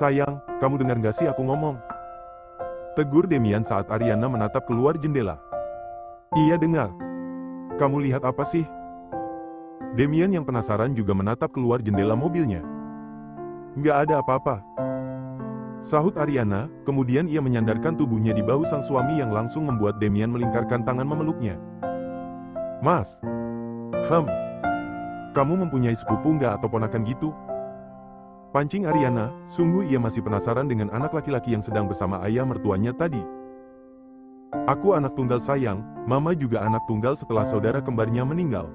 Sayang, kamu dengar gak sih aku ngomong? Tegur Demian saat Ariana menatap keluar jendela. Iya dengar. Kamu lihat apa sih? Demian yang penasaran juga menatap keluar jendela mobilnya. Nggak ada apa-apa. Sahut Ariana, kemudian ia menyandarkan tubuhnya di bahu sang suami yang langsung membuat Demian melingkarkan tangan memeluknya. Mas. Kamu mempunyai sepupu nggak atau ponakan gitu? Pancing Ariana, sungguh ia masih penasaran dengan anak laki-laki yang sedang bersama ayah mertuanya tadi. Aku anak tunggal sayang, mama juga anak tunggal setelah saudara kembarnya meninggal.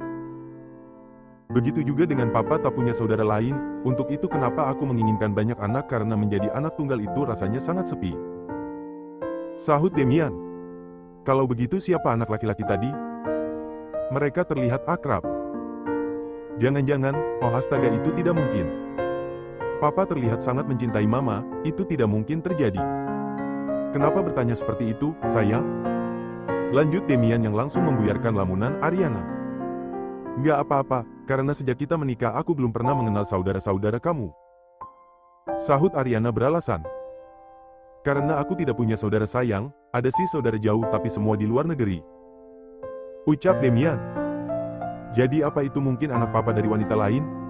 Begitu juga dengan papa tak punya saudara lain, untuk itu kenapa aku menginginkan banyak anak karena menjadi anak tunggal itu rasanya sangat sepi. Sahut Demian. Kalau begitu siapa anak laki-laki tadi? Mereka terlihat akrab. Jangan-jangan, oh astaga itu tidak mungkin. Papa terlihat sangat mencintai mama, itu tidak mungkin terjadi. Kenapa bertanya seperti itu, sayang? Lanjut Demian yang langsung membuyarkan lamunan Ariana. Nggak apa-apa, karena sejak kita menikah aku belum pernah mengenal saudara-saudara kamu. Sahut Ariana beralasan. Karena aku tidak punya saudara sayang, ada sih saudara jauh tapi semua di luar negeri. Ucap Demian. Jadi apa itu mungkin anak papa dari wanita lain?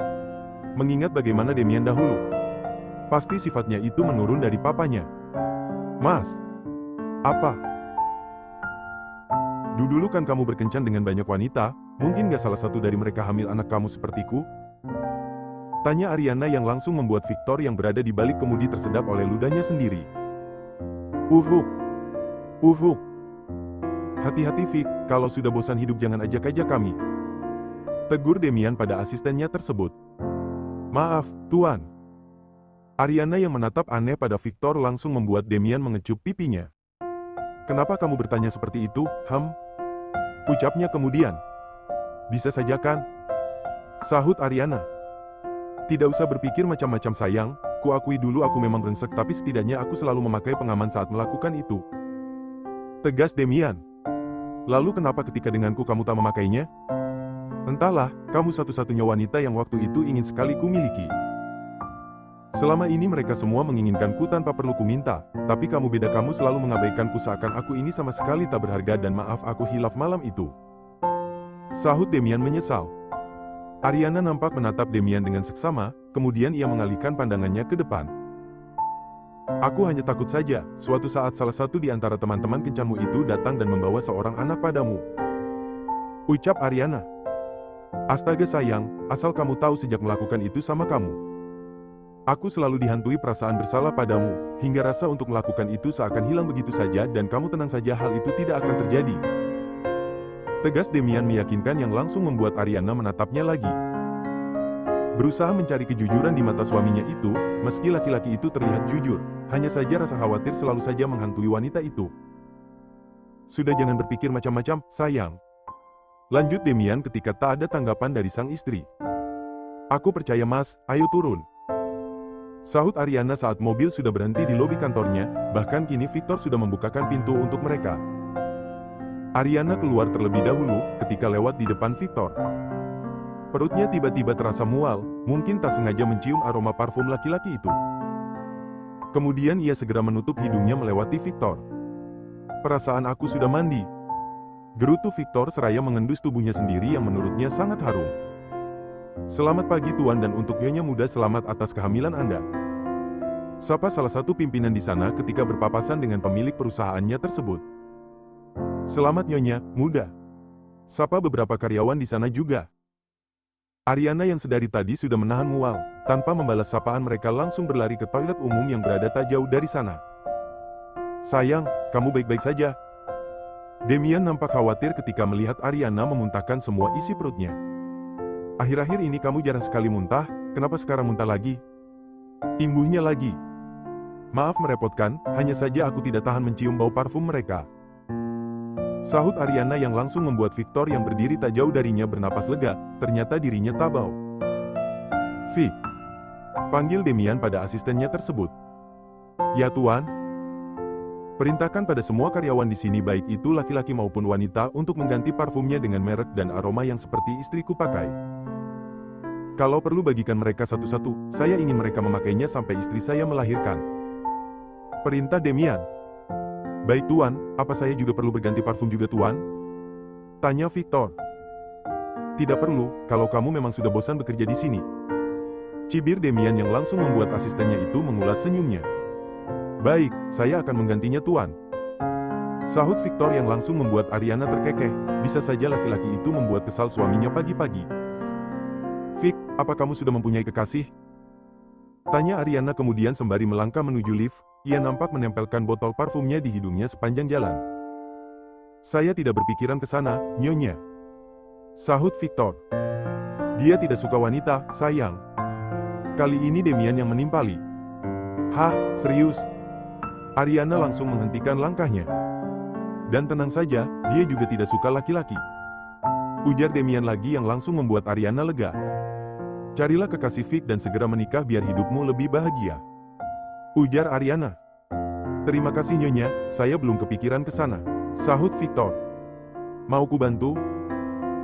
Mengingat bagaimana Demian dahulu. Pasti sifatnya itu menurun dari papanya. Mas. Apa? Dulu kan kamu berkencan dengan banyak wanita, mungkin gak salah satu dari mereka hamil anak kamu sepertiku? Tanya Ariana yang langsung membuat Victor yang berada di balik kemudi tersedap oleh ludahnya sendiri. Uhuk. Hati-hati Vic, kalau sudah bosan hidup jangan ajak-ajak kami. Tegur Demian pada asistennya tersebut. Maaf, Tuan. Ariana yang menatap aneh pada Victor langsung membuat Demian mengecup pipinya. Kenapa kamu bertanya seperti itu, Ucapnya kemudian. Bisa saja kan? Sahut Ariana. Tidak usah berpikir macam-macam sayang, kuakui dulu aku memang brengsek tapi setidaknya aku selalu memakai pengaman saat melakukan itu. Tegas Demian. Lalu kenapa ketika denganku kamu tak memakainya? Entahlah, kamu satu-satunya wanita yang waktu itu ingin sekali kumiliki. Selama ini mereka semua menginginkanku tanpa perlu kuminta, tapi kamu beda kamu selalu mengabaikanku seakan aku ini sama sekali tak berharga dan maaf aku hilaf malam itu. Sahut Demian menyesal. Ariana nampak menatap Demian dengan seksama, kemudian ia mengalihkan pandangannya ke depan. Aku hanya takut saja, suatu saat salah satu di antara teman-teman kencanmu itu datang dan membawa seorang anak padamu. Ucap Ariana. Astaga sayang, asal kamu tahu sejak melakukan itu sama kamu. Aku selalu dihantui perasaan bersalah padamu, hingga rasa untuk melakukan itu seakan hilang begitu saja dan kamu tenang saja hal itu tidak akan terjadi. Tegas Demian meyakinkan yang langsung membuat Ariana menatapnya lagi. Berusaha mencari kejujuran di mata suaminya itu, meski laki-laki itu terlihat jujur, hanya saja rasa khawatir selalu saja menghantui wanita itu. Sudah jangan berpikir macam-macam, sayang. Lanjut Demian ketika tak ada tanggapan dari sang istri. Aku percaya mas, ayo turun. Sahut Ariana saat mobil sudah berhenti di lobi kantornya, bahkan kini Victor sudah membukakan pintu untuk mereka. Ariana keluar terlebih dahulu, ketika lewat di depan Victor. Perutnya tiba-tiba terasa mual, mungkin tak sengaja mencium aroma parfum laki-laki itu. Kemudian ia segera menutup hidungnya melewati Victor. Perasaan aku sudah mandi. Gerutu Victor seraya mengendus tubuhnya sendiri yang menurutnya sangat harum. Selamat pagi Tuan dan untuk Nyonya Muda selamat atas kehamilan Anda. Sapa salah satu pimpinan di sana ketika berpapasan dengan pemilik perusahaannya tersebut. Selamat Nyonya Muda. Sapa beberapa karyawan di sana juga. Ariana yang sedari tadi sudah menahan mual, tanpa membalas sapaan mereka langsung berlari ke toilet umum yang berada tak jauh dari sana. Sayang, kamu baik-baik saja. Demian nampak khawatir ketika melihat Ariana memuntahkan semua isi perutnya. Akhir-akhir ini kamu jarang sekali muntah, kenapa sekarang muntah lagi? Imbuhnya lagi. Maaf merepotkan, hanya saja aku tidak tahan mencium bau parfum mereka. Sahut Ariana yang langsung membuat Victor yang berdiri tak jauh darinya bernapas lega, ternyata dirinya tak bau. Vic. Panggil Demian pada asistennya tersebut. Ya Tuan. Perintahkan pada semua karyawan di sini baik itu laki-laki maupun wanita untuk mengganti parfumnya dengan merek dan aroma yang seperti istriku pakai. Kalau perlu bagikan mereka satu-satu, saya ingin mereka memakainya sampai istri saya melahirkan. Perintah Demian. Baik Tuan, apa saya juga perlu berganti parfum juga Tuan? Tanya Victor. Tidak perlu, kalau kamu memang sudah bosan bekerja di sini. Cibir Demian yang langsung membuat asistennya itu mengulas senyumnya. Baik, saya akan menggantinya Tuan. Sahut Victor yang langsung membuat Ariana terkekeh, bisa saja laki-laki itu membuat kesal suaminya pagi-pagi. Vic, apa kamu sudah mempunyai kekasih? Tanya Ariana kemudian sembari melangkah menuju lift, ia nampak menempelkan botol parfumnya di hidungnya sepanjang jalan. Saya tidak berpikiran ke sana, Nyonya. Sahut Victor. Dia tidak suka wanita, sayang. Kali ini Demian yang menimpali. Hah, serius? Ariana langsung menghentikan langkahnya. Dan tenang saja, dia juga tidak suka laki-laki. Ujar Demian lagi yang langsung membuat Ariana lega. Carilah kekasih Vic dan segera menikah biar hidupmu lebih bahagia. Ujar Ariana. Terima kasih Nyonya, saya belum kepikiran ke sana. Sahut Victor. Mau ku bantu?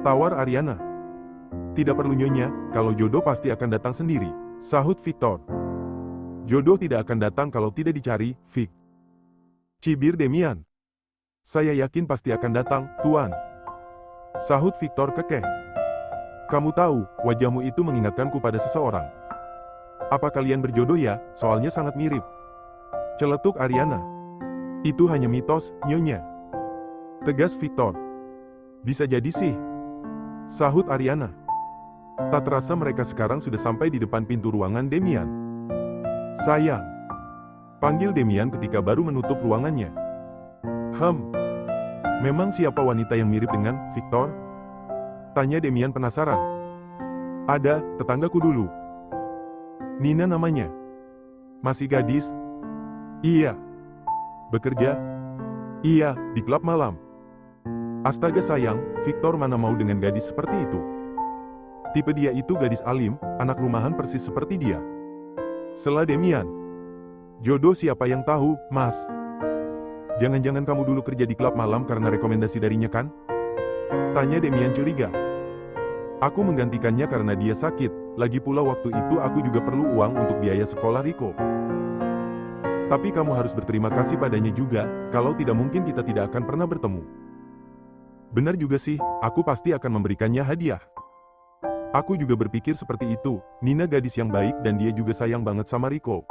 Tawar Ariana. Tidak perlu Nyonya, kalau jodoh pasti akan datang sendiri. Sahut Victor. Jodoh tidak akan datang kalau tidak dicari, Vic. Cibir Demian. Saya yakin pasti akan datang, Tuan. Sahut Victor kekeh. Kamu tahu, wajahmu itu mengingatkanku pada seseorang. Apa kalian berjodoh ya? Soalnya sangat mirip. Celetuk Ariana. Itu hanya mitos, Nyonya. Tegas Victor. Bisa jadi sih. Sahut Ariana. Tak terasa mereka sekarang sudah sampai di depan pintu ruangan Demian. Sayang. Panggil Demian ketika baru menutup ruangannya. Memang siapa wanita yang mirip dengan Victor? Tanya Demian penasaran. Ada, tetanggaku dulu. Nina namanya. Masih gadis? Iya. Bekerja? Iya, di klub malam. Astaga sayang, Victor mana mau dengan gadis seperti itu. Tipe dia itu gadis alim, anak rumahan persis seperti dia. Sela Demian. Jodoh siapa yang tahu, Mas? Jangan-jangan kamu dulu kerja di klub malam karena rekomendasi darinya kan? Tanya Demian curiga. Aku menggantikannya karena dia sakit, lagi pula waktu itu aku juga perlu uang untuk biaya sekolah Rico. Tapi kamu harus berterima kasih padanya juga, kalau tidak mungkin kita tidak akan pernah bertemu. Benar juga sih, aku pasti akan memberikannya hadiah. Aku juga berpikir seperti itu, Nina gadis yang baik dan dia juga sayang banget sama Rico.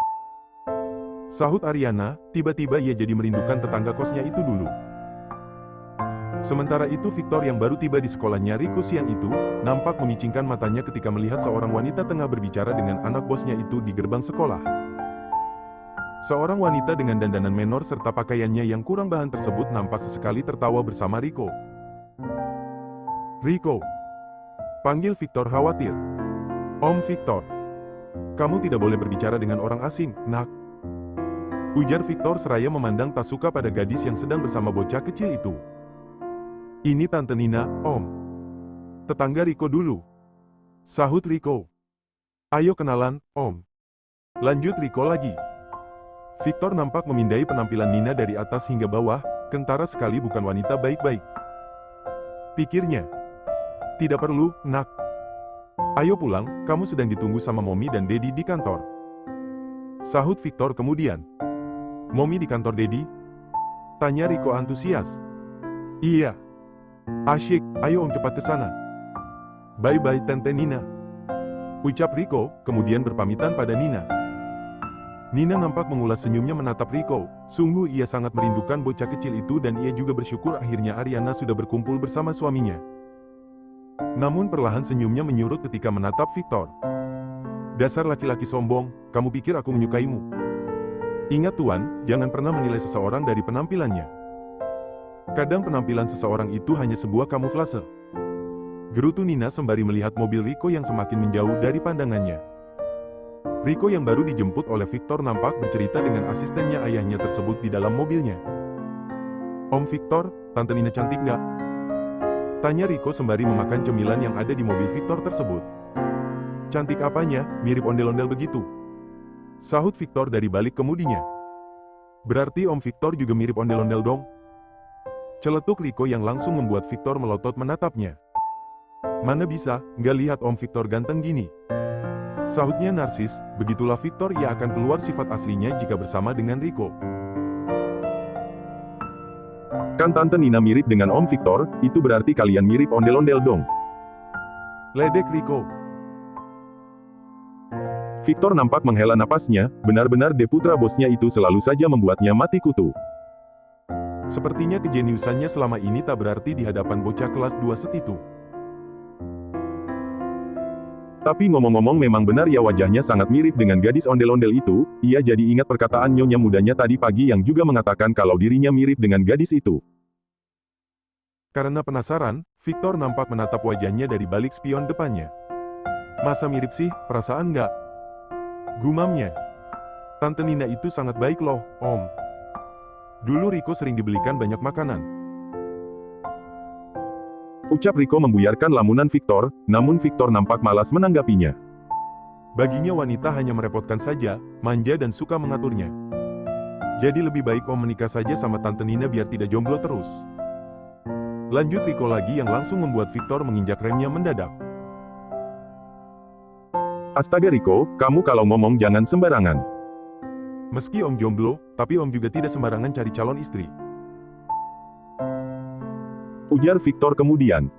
Sahut Ariana, tiba-tiba ia jadi merindukan tetangga kosnya itu dulu. Sementara itu Victor yang baru tiba di sekolahnya Rico siang itu, nampak memicingkan matanya ketika melihat seorang wanita tengah berbicara dengan anak bosnya itu di gerbang sekolah. Seorang wanita dengan dandanan menor serta pakaiannya yang kurang bahan tersebut nampak sesekali tertawa bersama Rico. Rico. Panggil Victor khawatir. Om Victor. Kamu tidak boleh berbicara dengan orang asing, nak. Ujar Victor seraya memandang tak suka pada gadis yang sedang bersama bocah kecil itu. Ini Tante Nina, Om. Tetangga Rico dulu. Sahut Rico. Ayo kenalan, Om. Lanjut Rico lagi. Victor nampak memindai penampilan Nina dari atas hingga bawah, kentara sekali bukan wanita baik-baik. Pikirnya. Tidak perlu, nak. Ayo pulang, kamu sedang ditunggu sama Mommy dan Daddy di kantor. Sahut Victor kemudian. Mommy di kantor Daddy? Tanya Rico antusias. Iya. Asyik, ayo Om cepat ke sana. Bye-bye Tante Nina. Ucap Rico, kemudian berpamitan pada Nina. Nina nampak mengulas senyumnya menatap Rico, sungguh ia sangat merindukan bocah kecil itu dan ia juga bersyukur akhirnya Ariana sudah berkumpul bersama suaminya. Namun perlahan senyumnya menyurut ketika menatap Victor. Dasar laki-laki sombong, kamu pikir aku menyukaimu? Ingat Tuan, jangan pernah menilai seseorang dari penampilannya. Kadang penampilan seseorang itu hanya sebuah kamuflase. Gerutu Nina sembari melihat mobil Rico yang semakin menjauh dari pandangannya. Rico yang baru dijemput oleh Victor nampak bercerita dengan asistennya ayahnya tersebut di dalam mobilnya. Om Victor, Tante Nina cantik nggak? Tanya Rico sembari memakan cemilan yang ada di mobil Victor tersebut. Cantik apanya, mirip ondel-ondel begitu. Sahut Victor dari balik kemudinya. Berarti Om Victor juga mirip ondel-ondel dong? Celetuk Rico yang langsung membuat Victor melotot menatapnya. Mana bisa, nggak lihat Om Victor ganteng gini. Sahutnya Narsis, begitulah Victor ia akan keluar sifat aslinya jika bersama dengan Rico. Kan Tante Nina mirip dengan Om Victor, itu berarti kalian mirip ondel-ondel dong. Ledek Rico. Victor nampak menghela napasnya, benar-benar Deputra bosnya itu selalu saja membuatnya mati kutu. Sepertinya kejeniusannya selama ini tak berarti di hadapan bocah kelas 2 set itu. Tapi ngomong-ngomong memang benar ya wajahnya sangat mirip dengan gadis ondel-ondel itu, ia jadi ingat perkataan nyonya mudanya tadi pagi yang juga mengatakan kalau dirinya mirip dengan gadis itu. Karena penasaran, Victor nampak menatap wajahnya dari balik spion depannya. Masa mirip sih, perasaan nggak? Gumamnya. Tante Nina itu sangat baik loh, Om. Dulu Rico sering dibelikan banyak makanan. Ucap Rico membuyarkan lamunan Victor, namun Victor nampak malas menanggapinya. Baginya wanita hanya merepotkan saja, manja dan suka mengaturnya. Jadi lebih baik Om menikah saja sama Tante Nina biar tidak jomblo terus. Lanjut Rico lagi yang langsung membuat Victor menginjak remnya mendadak. Astaga Rico, kamu kalau ngomong jangan sembarangan. Meski Om jomblo, tapi Om juga tidak sembarangan cari calon istri. Ujar Victor kemudian.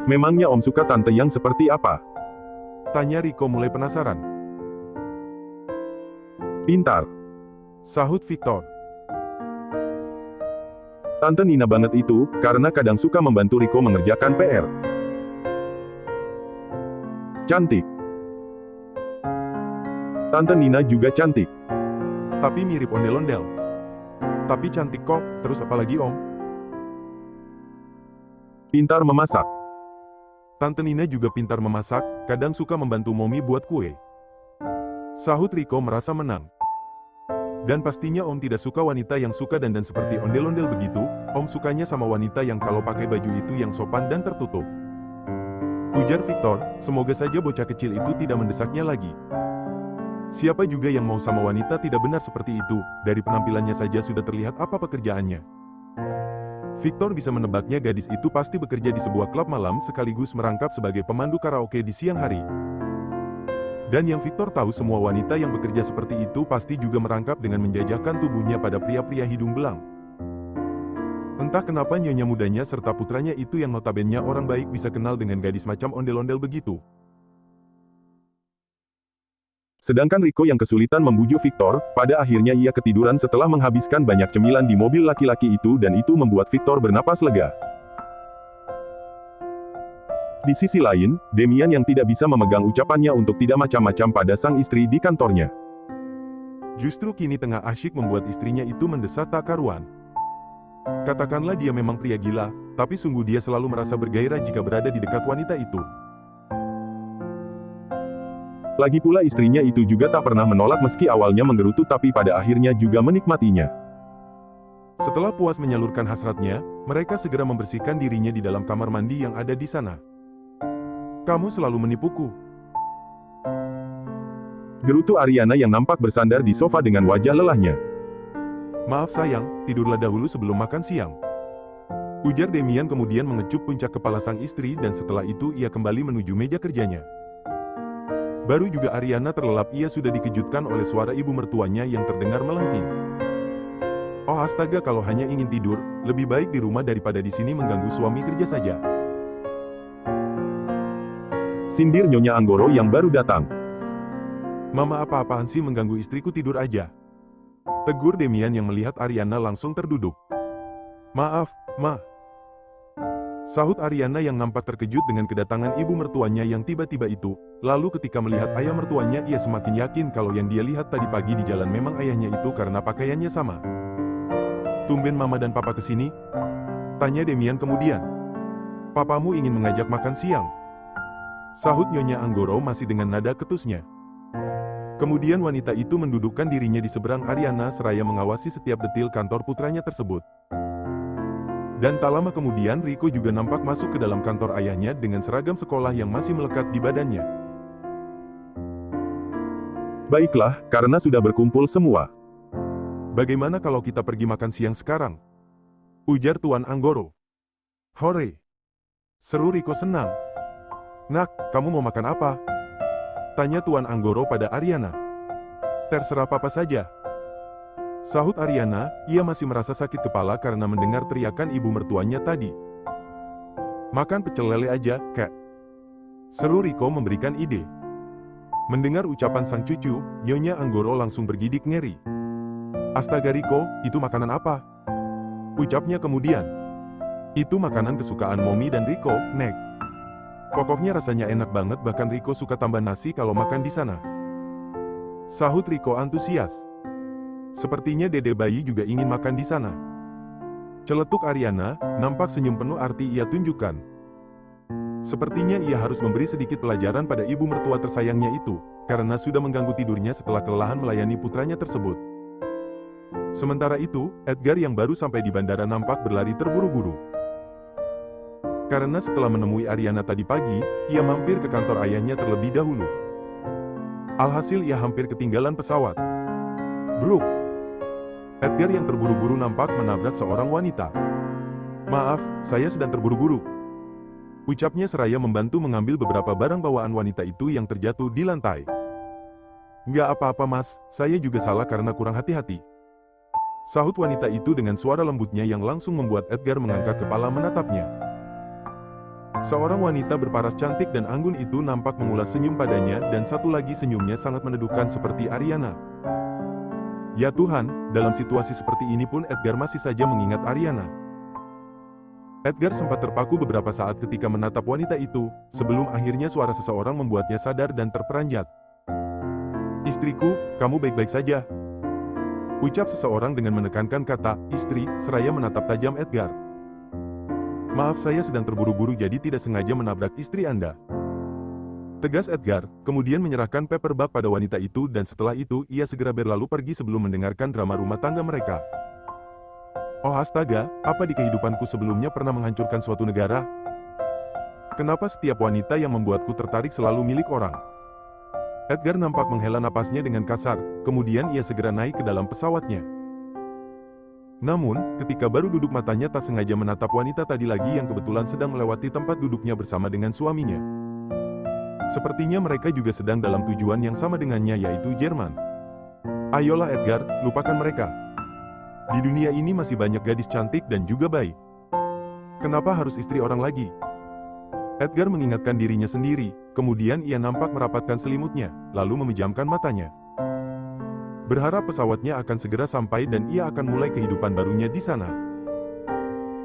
Memangnya Om suka tante yang seperti apa? Tanya Rico mulai penasaran. Pintar. Sahut Victor. Tante Nina banget itu, karena kadang suka membantu Rico mengerjakan PR. Cantik. Tante Nina juga cantik. Tapi mirip ondel-ondel. Tapi cantik kok, terus apalagi Om? Pintar memasak. Tante Nina juga pintar memasak, kadang suka membantu Momi buat kue. Sahut Rico merasa menang. Dan pastinya Om tidak suka wanita yang suka dandan seperti ondel-ondel begitu, Om sukanya sama wanita yang kalau pakai baju itu yang sopan dan tertutup. Ujar Victor, semoga saja bocah kecil itu tidak mendesaknya lagi. Siapa juga yang mau sama wanita tidak benar seperti itu, dari penampilannya saja sudah terlihat apa pekerjaannya. Victor bisa menebaknya gadis itu pasti bekerja di sebuah klub malam sekaligus merangkap sebagai pemandu karaoke di siang hari. Dan yang Victor tahu semua wanita yang bekerja seperti itu pasti juga merangkap dengan menjajakan tubuhnya pada pria-pria hidung belang. Entah kenapa nyonya mudanya serta putranya itu yang notabene orang baik bisa kenal dengan gadis macam ondel-ondel begitu. Sedangkan Rico yang kesulitan membujuk Victor, pada akhirnya ia ketiduran setelah menghabiskan banyak cemilan di mobil laki-laki itu dan itu membuat Victor bernapas lega. Di sisi lain, Demian yang tidak bisa memegang ucapannya untuk tidak macam-macam pada sang istri di kantornya. Justru kini tengah asyik membuat istrinya itu mendesak tak karuan. Katakanlah dia memang pria gila, tapi sungguh dia selalu merasa bergairah jika berada di dekat wanita itu. Lagi pula istrinya itu juga tak pernah menolak meski awalnya menggerutu tapi pada akhirnya juga menikmatinya. Setelah puas menyalurkan hasratnya, mereka segera membersihkan dirinya di dalam kamar mandi yang ada di sana. Kamu selalu menipuku. Gerutu Ariana yang nampak bersandar di sofa dengan wajah lelahnya. Maaf sayang, tidurlah dahulu sebelum makan siang. Ujar Demian kemudian mengecup puncak kepala sang istri dan setelah itu ia kembali menuju meja kerjanya. Baru juga Ariana terlelap ia sudah dikejutkan oleh suara ibu mertuanya yang terdengar melengking. Oh astaga kalau hanya ingin tidur, lebih baik di rumah daripada di sini mengganggu suami kerja saja. Sindir Nyonya Anggoro yang baru datang. Mama apa-apaan sih mengganggu istriku tidur aja? Tegur Demian yang melihat Ariana langsung terduduk. Maaf, Ma. Sahut Ariana yang nampak terkejut dengan kedatangan ibu mertuanya yang tiba-tiba itu, lalu ketika melihat ayah mertuanya ia semakin yakin kalau yang dia lihat tadi pagi di jalan memang ayahnya itu karena pakaiannya sama. Tumben Mama dan Papa kesini? Tanya Demian kemudian. Papamu ingin mengajak makan siang. Sahut Nyonya Anggoro masih dengan nada ketusnya. Kemudian wanita itu mendudukkan dirinya di seberang Ariana seraya mengawasi setiap detil kantor putranya tersebut. Dan tak lama kemudian Rico juga nampak masuk ke dalam kantor ayahnya dengan seragam sekolah yang masih melekat di badannya. Baiklah, karena sudah berkumpul semua. Bagaimana kalau kita pergi makan siang sekarang? Ujar Tuan Anggoro. Hore! Seru Rico senang. Nak, kamu mau makan apa? Tanya Tuan Anggoro pada Ariana. Terserah papa saja. Sahut Ariana, ia masih merasa sakit kepala karena mendengar teriakan ibu mertuanya tadi. Makan pecel lele aja, Kak. Seru Riko memberikan ide. Mendengar ucapan sang cucu, Nyonya Anggoro langsung bergidik ngeri. Astaga Riko, itu makanan apa? Ucapnya kemudian. Itu makanan kesukaan Momi dan Riko, Nek. Pokoknya rasanya enak banget, bahkan Riko suka tambah nasi kalau makan di sana. Sahut Riko antusias. Sepertinya dede bayi juga ingin makan di sana. Celetuk Ariana, nampak senyum penuh arti ia tunjukkan. Sepertinya ia harus memberi sedikit pelajaran pada ibu mertua tersayangnya itu, karena sudah mengganggu tidurnya setelah kelelahan melayani putranya tersebut. Sementara itu, Edgar yang baru sampai di bandara nampak berlari terburu-buru. Karena setelah menemui Ariana tadi pagi, ia mampir ke kantor ayahnya terlebih dahulu. Alhasil ia hampir ketinggalan pesawat. Bruk! Edgar yang terburu-buru nampak menabrak seorang wanita. Maaf, saya sedang terburu-buru. Ucapnya seraya membantu mengambil beberapa barang bawaan wanita itu yang terjatuh di lantai. Nggak apa-apa mas, saya juga salah karena kurang hati-hati. Sahut wanita itu dengan suara lembutnya yang langsung membuat Edgar mengangkat kepala menatapnya. Seorang wanita berparas cantik dan anggun itu nampak mengulas senyum padanya dan satu lagi senyumnya sangat meneduhkan seperti Ariana. Ya Tuhan, dalam situasi seperti ini pun Edgar masih saja mengingat Ariana. Edgar sempat terpaku beberapa saat ketika menatap wanita itu, sebelum akhirnya suara seseorang membuatnya sadar dan terperanjat. Istriku, kamu baik-baik saja? Ucap seseorang dengan menekankan kata, istri, seraya menatap tajam Edgar. Maaf saya sedang terburu-buru jadi tidak sengaja menabrak istri Anda. Tegas Edgar, kemudian menyerahkan paper bag pada wanita itu dan setelah itu ia segera berlalu pergi sebelum mendengarkan drama rumah tangga mereka. Oh astaga, apa di kehidupanku sebelumnya pernah menghancurkan suatu negara? Kenapa setiap wanita yang membuatku tertarik selalu milik orang? Edgar nampak menghela napasnya dengan kasar, kemudian ia segera naik ke dalam pesawatnya. Namun, ketika baru duduk matanya tak sengaja menatap wanita tadi lagi yang kebetulan sedang melewati tempat duduknya bersama dengan suaminya. Sepertinya mereka juga sedang dalam tujuan yang sama dengannya yaitu Jerman. Ayolah Edgar, lupakan mereka. Di dunia ini masih banyak gadis cantik dan juga baik. Kenapa harus istri orang lagi? Edgar mengingatkan dirinya sendiri, kemudian ia nampak merapatkan selimutnya, lalu memejamkan matanya. Berharap pesawatnya akan segera sampai dan ia akan mulai kehidupan barunya di sana.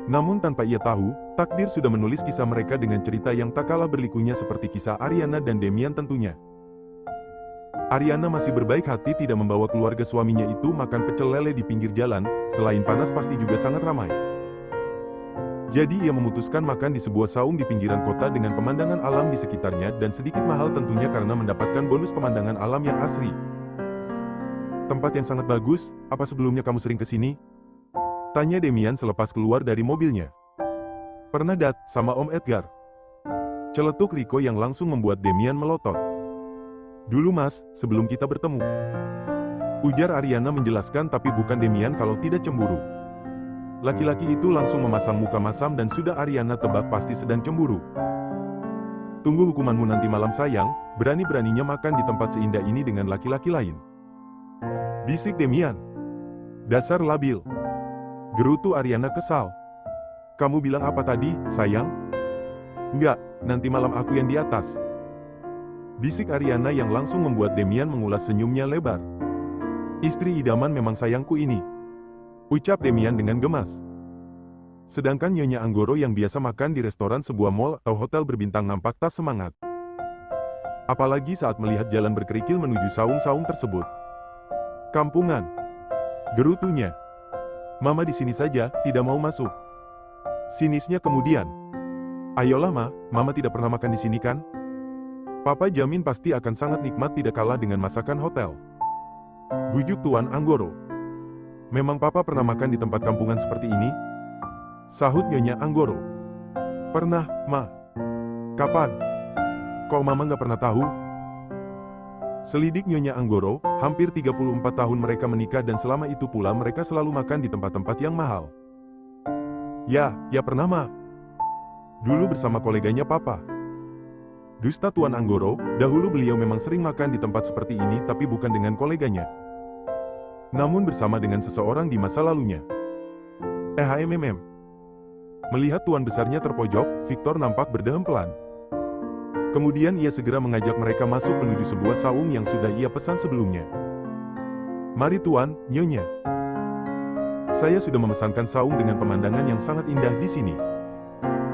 Namun tanpa ia tahu, takdir sudah menulis kisah mereka dengan cerita yang tak kalah berlikunya seperti kisah Ariana dan Demian tentunya. Ariana masih berbaik hati tidak membawa keluarga suaminya itu makan pecel lele di pinggir jalan, selain panas pasti juga sangat ramai. Jadi ia memutuskan makan di sebuah saung di pinggiran kota dengan pemandangan alam di sekitarnya dan sedikit mahal tentunya karena mendapatkan bonus pemandangan alam yang asri. Tempat yang sangat bagus, apa sebelumnya kamu sering ke sini? Tanya Demian selepas keluar dari mobilnya. Pernah Dat, sama Om Edgar. Celetuk Riko yang langsung membuat Demian melotot. Dulu mas, sebelum kita bertemu. Ujar Ariana menjelaskan tapi bukan Demian kalau tidak cemburu. Laki-laki itu langsung memasang muka masam dan sudah Ariana tebak pasti sedang cemburu. Tunggu hukumanmu nanti malam sayang, berani-beraninya makan di tempat seindah ini dengan laki-laki lain. Bisik Demian. Dasar labil. Gerutu Ariana kesal. Kamu bilang apa tadi, sayang? Enggak, nanti malam aku yang di atas. Bisik Ariana yang langsung membuat Demian mengulas senyumnya lebar. Istri idaman memang sayangku ini. Ucap Demian dengan gemas. Sedangkan Nyonya Anggoro yang biasa makan di restoran sebuah mall atau hotel berbintang nampak tak semangat. Apalagi saat melihat jalan berkerikil menuju saung-saung tersebut. Kampungan. Gerutunya. Mama di sini saja, tidak mau masuk. Sinisnya kemudian. Ayolah Mama tidak pernah makan di sini kan? Papa jamin pasti akan sangat nikmat tidak kalah dengan masakan hotel. Bujuk Tuan Anggoro. Memang Papa pernah makan di tempat kampungan seperti ini? Sahut Nyonya Anggoro. Pernah, Ma. Kapan? Kok Mama nggak pernah tahu? Selidik Nyonya Anggoro, hampir 34 tahun mereka menikah dan selama itu pula mereka selalu makan di tempat-tempat yang mahal. Ya pernah Ma. Dulu bersama koleganya Papa. Dusta Tuan Anggoro, dahulu beliau memang sering makan di tempat seperti ini tapi bukan dengan koleganya. Namun bersama dengan seseorang di masa lalunya. Melihat tuan besarnya terpojok, Victor nampak berdehem pelan. Kemudian ia segera mengajak mereka masuk menuju sebuah saung yang sudah ia pesan sebelumnya. Mari tuan, nyonya. Saya sudah memesankan saung dengan pemandangan yang sangat indah di sini.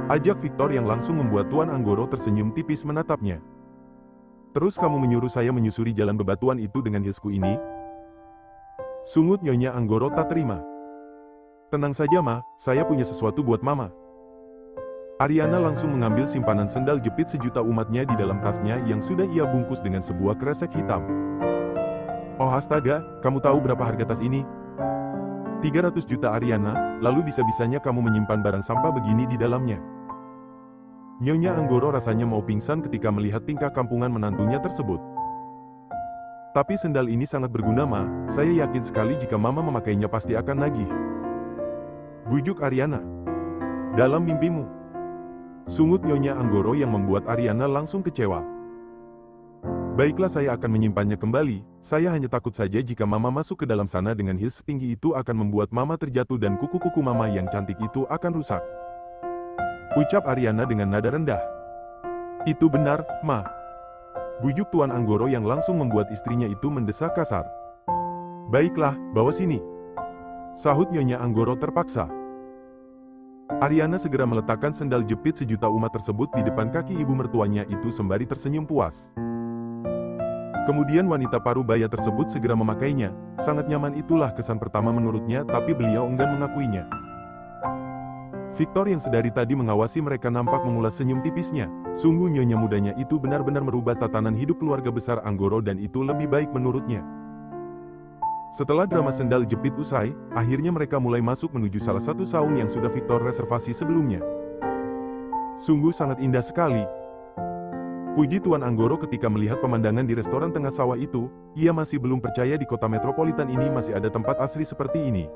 Ajak Victor yang langsung membuat Tuan Anggoro tersenyum tipis menatapnya. Terus kamu menyuruh saya menyusuri jalan bebatuan itu dengan hilsku ini? Sungut Nyonya Anggoro tak terima. Tenang saja Ma, saya punya sesuatu buat Mama. Ariana langsung mengambil simpanan sendal jepit sejuta umatnya di dalam tasnya yang sudah ia bungkus dengan sebuah kresek hitam. Oh astaga, kamu tahu berapa harga tas ini? 300 juta Ariana, lalu bisa-bisanya kamu menyimpan barang sampah begini di dalamnya. Nyonya Anggoro rasanya mau pingsan ketika melihat tingkah kampungan menantunya tersebut. Tapi sendal ini sangat berguna Ma, saya yakin sekali jika Mama memakainya pasti akan nagih. Bujuk Ariana. Dalam mimpimu. Sungut Nyonya Anggoro yang membuat Ariana langsung kecewa. Baiklah saya akan menyimpannya kembali, saya hanya takut saja jika Mama masuk ke dalam sana dengan heels setinggi itu akan membuat Mama terjatuh dan kuku-kuku Mama yang cantik itu akan rusak. Ucap Ariana dengan nada rendah. Itu benar, Ma. Bujuk Tuan Anggoro yang langsung membuat istrinya itu mendesak kasar. Baiklah, bawa sini. Sahut Nyonya Anggoro terpaksa. Ariana segera meletakkan sendal jepit sejuta umat tersebut di depan kaki ibu mertuanya itu sembari tersenyum puas. Kemudian wanita parubaya tersebut segera memakainya, sangat nyaman itulah kesan pertama menurutnya tapi beliau enggan mengakuinya. Victor yang sedari tadi mengawasi mereka nampak mengulas senyum tipisnya, sungguh nyonya mudanya itu benar-benar merubah tatanan hidup keluarga besar Anggoro dan itu lebih baik menurutnya. Setelah drama sendal jepit usai, akhirnya mereka mulai masuk menuju salah satu saung yang sudah Victor reservasi sebelumnya. Sungguh sangat indah sekali. Puji Tuan Anggoro ketika melihat pemandangan di restoran tengah sawah itu, ia masih belum percaya di kota metropolitan ini masih ada tempat asri seperti ini.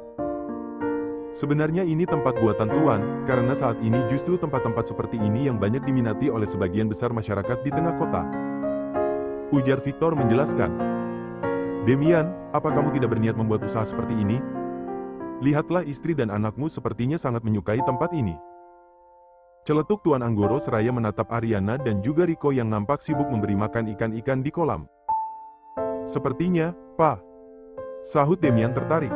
Sebenarnya ini tempat buatan Tuan, karena saat ini justru tempat-tempat seperti ini yang banyak diminati oleh sebagian besar masyarakat di tengah kota. Ujar Victor menjelaskan. Demian, apa kamu tidak berniat membuat usaha seperti ini? Lihatlah istri dan anakmu sepertinya sangat menyukai tempat ini. Celetuk Tuan Anggoro seraya menatap Ariana dan juga Rico yang nampak sibuk memberi makan ikan-ikan di kolam. Sepertinya, Pak. Sahut Demian tertarik.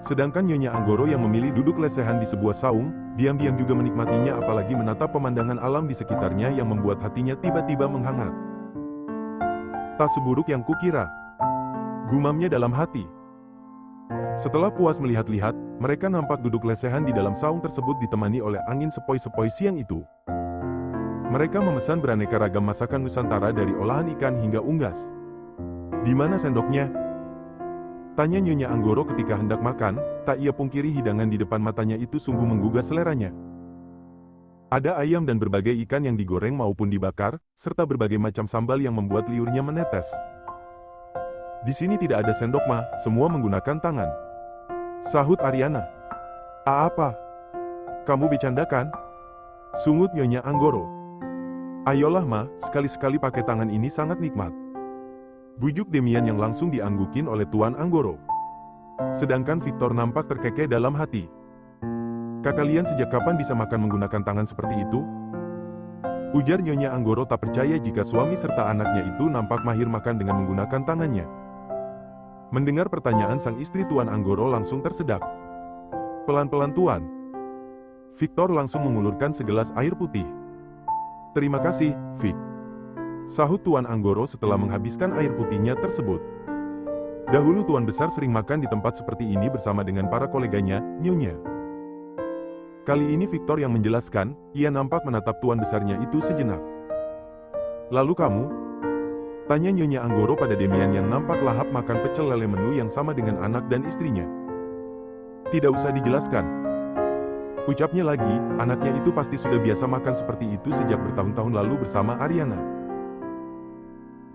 Sedangkan Nyonya Anggoro yang memilih duduk lesehan di sebuah saung, diam-diam juga menikmatinya apalagi menatap pemandangan alam di sekitarnya yang membuat hatinya tiba-tiba menghangat. Tak seburuk yang kukira. Gumamnya dalam hati. Setelah puas melihat-lihat, mereka nampak duduk lesehan di dalam saung tersebut ditemani oleh angin sepoi-sepoi siang itu. Mereka memesan beraneka ragam masakan Nusantara dari olahan ikan hingga unggas. Di mana sendoknya? Tanya Nyonya Anggoro ketika hendak makan, tak ia pungkiri hidangan di depan matanya itu sungguh menggugah seleranya. Ada ayam dan berbagai ikan yang digoreng maupun dibakar, serta berbagai macam sambal yang membuat liurnya menetes. Di sini tidak ada sendok Ma, semua menggunakan tangan. Sahut Ariana. Apa? Kamu bercandakan? Sungut Nyonya Anggoro. Ayolah Ma, sekali-sekali pakai tangan ini sangat nikmat. Bujuk Demian yang langsung dianggukin oleh Tuan Anggoro. Sedangkan Victor nampak terkekeh dalam hati. Kalian sejak kapan bisa makan menggunakan tangan seperti itu? Ujar Nyonya Anggoro tak percaya jika suami serta anaknya itu nampak mahir makan dengan menggunakan tangannya. Mendengar pertanyaan sang istri Tuan Anggoro langsung tersedak. Pelan-pelan Tuan. Victor langsung mengulurkan segelas air putih. Terima kasih, Vic. Sahut Tuan Anggoro setelah menghabiskan air putihnya tersebut. Dahulu Tuan Besar sering makan di tempat seperti ini bersama dengan para koleganya, Nyonya. Kali ini Victor yang menjelaskan, ia nampak menatap Tuan Besarnya itu sejenak. Lalu kamu? Tanya Nyonya Anggoro pada Demian yang nampak lahap makan pecel lele menu yang sama dengan anak dan istrinya. Tidak usah dijelaskan. Ucapnya lagi, anaknya itu pasti sudah biasa makan seperti itu sejak bertahun-tahun lalu bersama Ariana.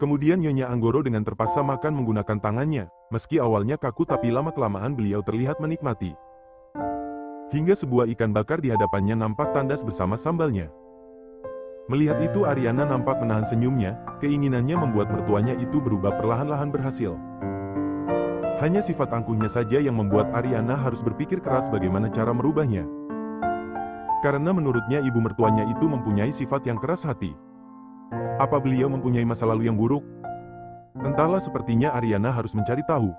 Kemudian Nyonya Anggoro dengan terpaksa makan menggunakan tangannya, meski awalnya kaku tapi lama-kelamaan beliau terlihat menikmati. Hingga sebuah ikan bakar di hadapannya nampak tandas bersama sambalnya. Melihat itu Ariana nampak menahan senyumnya, keinginannya membuat mertuanya itu berubah perlahan-lahan berhasil. Hanya sifat angkuhnya saja yang membuat Ariana harus berpikir keras bagaimana cara merubahnya. Karena menurutnya ibu mertuanya itu mempunyai sifat yang keras hati. Apa beliau mempunyai masa lalu yang buruk? Entahlah, sepertinya Ariana harus mencari tahu.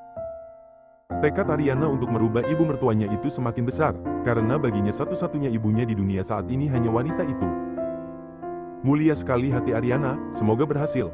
Tekad Ariana untuk merubah ibu mertuanya itu semakin besar, karena baginya satu-satunya ibunya di dunia saat ini hanya wanita itu. Mulia sekali hati Ariana, semoga berhasil.